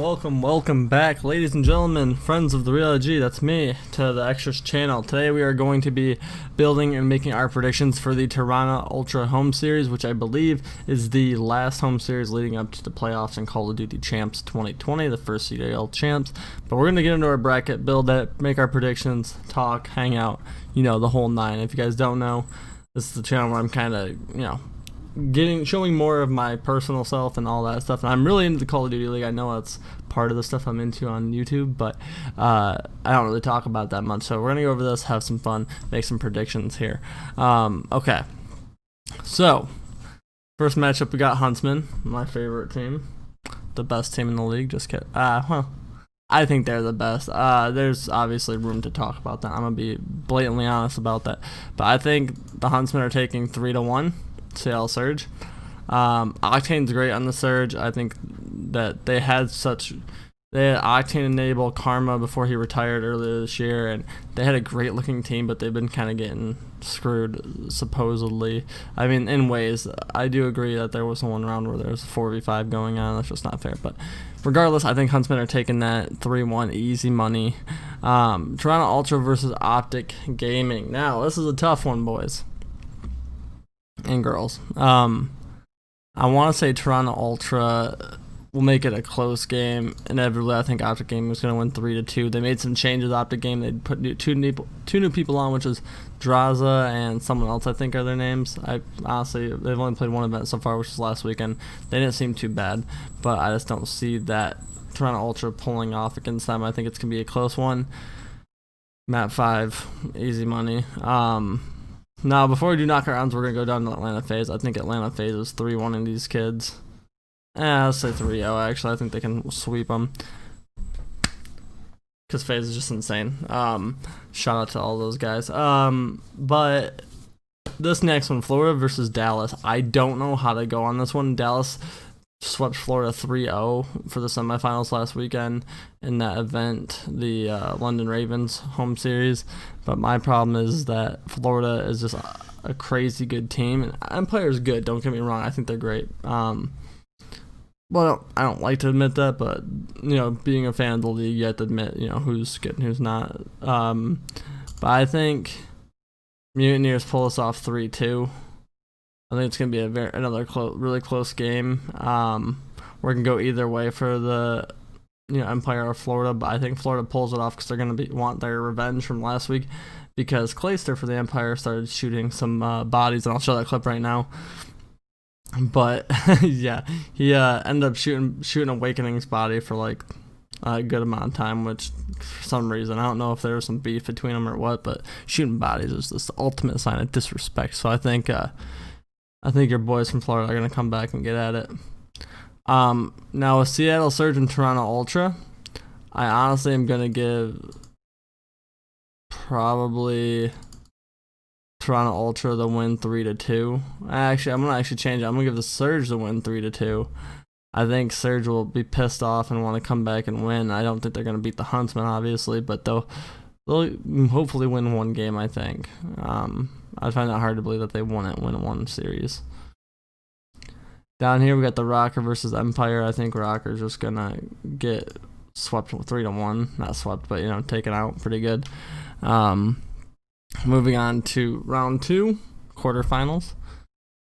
welcome back, ladies and gentlemen, friends of the Real G, that's me, to the Extras channel. Today we are going to be building and making our predictions for the Toronto Ultra home series, which I believe is the last home series leading up to the playoffs in Call of Duty Champs 2020, the first CDL Champs. But we're going to get into our bracket, build it, make our predictions, talk, hang out, the whole nine. If you guys don't know, this is the channel where I'm kind of, showing more of my personal self and all that stuff. And I'm really into the Call of Duty League. I know that's part of the stuff I'm into on YouTube, but I don't really talk about that much. So we're gonna go over this, have some fun, make some predictions here. Okay, so first matchup we got Huntsman, my favorite team, the best team in the league. Just kidding. Well, I think they're the best. There's obviously room to talk about that. I'm gonna be blatantly honest about that, but I think the Huntsmen are taking 3-1. Seattle Surge. Octane's great on the Surge. I think that they had Octane enable Karma before he retired earlier this year, and they had a great looking team, but they've been kind of getting screwed supposedly. I mean, in ways. I do agree that there was one round where there was a 4v5 going on. That's just not fair, but regardless, I think Huntsmen are taking that 3-1 easy money. Toronto Ultra versus Optic Gaming. Now this is a tough one, boys and girls. I want to say Toronto Ultra will make it a close game. Inevitably, I think Optic Gaming is going to win 3-2. They made some changes. Optic Game, they put two new people on, which is Draza and someone else, I think, are their names. I honestly, they've only played one event so far, which was last weekend. They didn't seem too bad, but I just don't see that Toronto Ultra pulling off against them. I think it's going to be a close one. Map 5, easy money. Now, before we do knockout rounds, we're going to go down to Atlanta FaZe. I think Atlanta FaZe is 3-1 in these kids. I'll say 3-0, actually. I think they can sweep them, because FaZe is just insane. Shout out to all those guys. But this next one, Florida versus Dallas. I don't know how to go on this one. Dallas swept Florida 3-0 for the semifinals last weekend in that event, the London Ravens home series. But my problem is that Florida is just a crazy good team, and Empire's good, don't get me wrong. I think they're great. Well, I don't like to admit that, but being a fan of the league, you have to admit who's good and who's not. But I think Mutineers pull us off 3-2. I think it's going to be another really close game. We're going to go either way for the Empire or Florida, but I think Florida pulls it off because they're going to want their revenge from last week, because Clayster for the Empire started shooting some bodies, and I'll show that clip right now. But yeah, he ended up shooting Awakening's body for like a good amount of time, which for some reason, I don't know if there was some beef between them or what, but shooting bodies is just the ultimate sign of disrespect. So I think your boys from Florida are going to come back and get at it. Now with Seattle Surge and Toronto Ultra, I honestly am going to give probably Toronto Ultra the win 3-2. Actually, I'm going to change it. I'm going to give the Surge the win 3-2. I think Surge will be pissed off and want to come back and win. I don't think they're going to beat the Huntsmen, obviously, but they'll hopefully win one game, I think. I find it hard to believe that they win one series. Down here, we got the Rocker versus Empire. I think Rocker's just going to get swept 3-1. Not swept, but, taken out pretty good. Moving on to round 2, quarterfinals.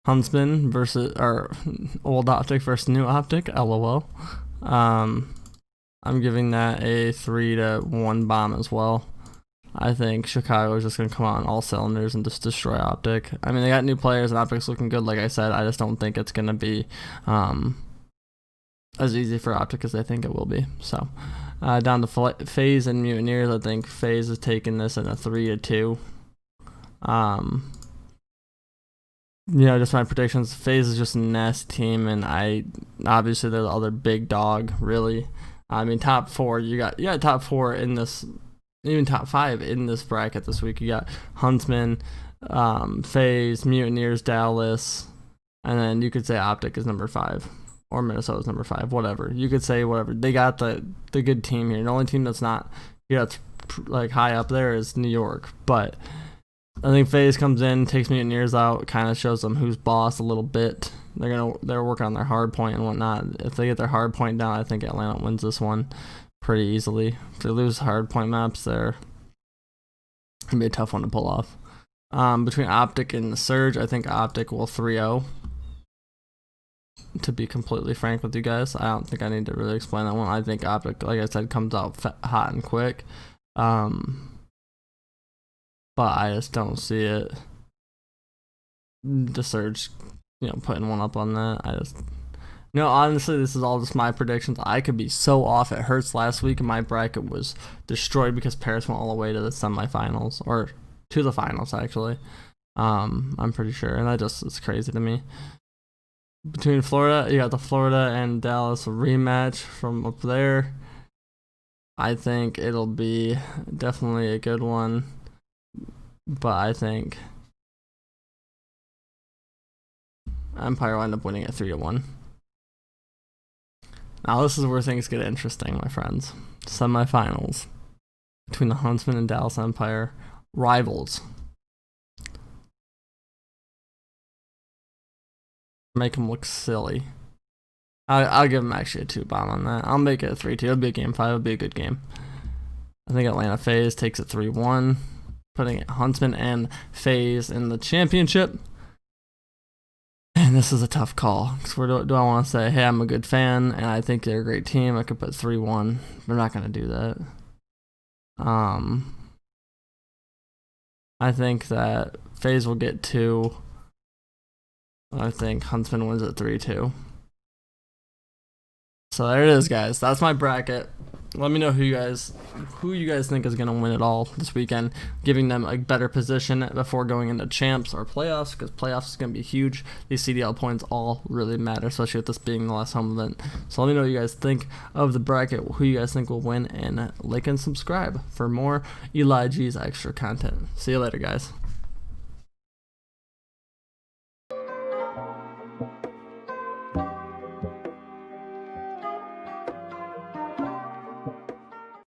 Huntsman versus, or old Optic versus new Optic, LOL. I'm giving that a 3-1 bomb as well. I think Chicago is just going to come out on all cylinders and just destroy Optic. I mean, they got new players and Optic's looking good, like I said. I just don't think it's going to be as easy for Optic as they think it will be. So, down to FaZe and Mutineers, I think FaZe is taking this in a 3-2. Just my predictions. FaZe is just a nasty team, and obviously they're the other big dog, really. I mean, top 4, you got top 4 in this, even top 5 in this bracket this week. You got Huntsman, FaZe, Mutineers, Dallas, and then you could say Optic is number 5, or Minnesota's number 5, whatever. You could say whatever. They got the good team here. The only team that's not, that's like high up there is New York, but I think FaZe comes in, takes Mutineers out, kind of shows them who's boss a little bit. They're working on their hard point and whatnot. If they get their hard point down, I think Atlanta wins this one pretty easily. If they lose hard point maps, they're gonna be a tough one to pull off. Between Optic and the Surge, I think Optic will 3-0. To be completely frank with you guys, I don't think I need to really explain that one. I think Optic, like I said, comes out hot and quick. But I just don't see it. The Surge, putting one up on that. Honestly, this is all just my predictions. I could be so off. It hurts. Last week, and my bracket was destroyed because Paris went all the way to the semifinals, or to the finals, actually. I'm pretty sure, and it's crazy to me. Between Florida, you got the Florida and Dallas rematch from up there. I think it'll be definitely a good one, but I think Empire will end up winning at 3-1. Now this is where things get interesting, my friends. Semifinals between the Huntsmen and Dallas Empire, rivals. Make them look silly. I'll give them actually a 2-bomb on that. I'll make it a 3-2. It'll be a game 5. It'll be a good game. I think Atlanta FaZe takes it 3-1, putting it Huntsman and FaZe in the championship. And this is a tough call, because where do I want to say, hey, I'm a good fan, and I think they're a great team. I could put 3-1, but I'm not going to do that. I think that FaZe will get 2. I think Huntsman wins at 3-2. So there it is, guys. That's my bracket. Let me know who you guys think is gonna win it all this weekend, giving them a better position before going into champs or playoffs, because playoffs is gonna be huge. These CDL points all really matter, especially with this being the last home event. So let me know what you guys think of the bracket, who you guys think will win, and like and subscribe for more Eli G's extra content. See you later, guys.